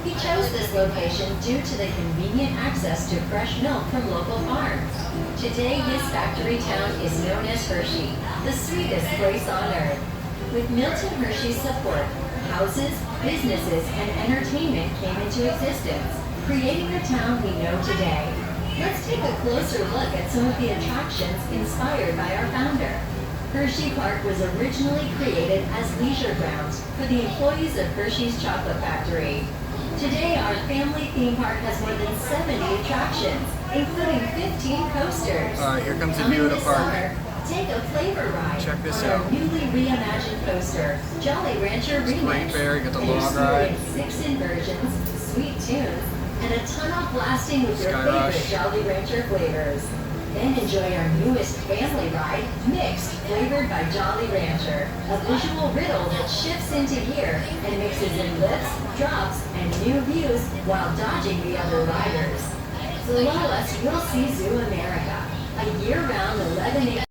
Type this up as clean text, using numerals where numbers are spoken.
He chose this location due to the convenient access to fresh milk from local farms. Today, his factory town is known as Hershey, the sweetest place on earth. With Milton Hershey's support, houses, businesses, and entertainment came into existence, creating the town we know today. Let's take a closer look at some of the attractions inspired by our founder. Hersheypark was originally created as leisure grounds for the employees of Hershey's Chocolate Factory. Today, our family theme park has more than 70 attractions, including 15 coasters. Here comes the view of the park. Summer, take a flavor ride. Check this on out. our newly reimagined coaster, Jolly Rancher It's Remix. Great Bear, you got the And log ride. 6 inversions, sweet tunes, and a ton of blasting with your Sky favorite Rush. Jolly Rancher flavors. Then enjoy our newest family ride, Mixed, flavored by Jolly Rancher. A visual riddle that shifts into gear and mixes in lifts, drops, and new views while dodging the other riders. Below us, you'll see Zoo America, a year-round 11-acre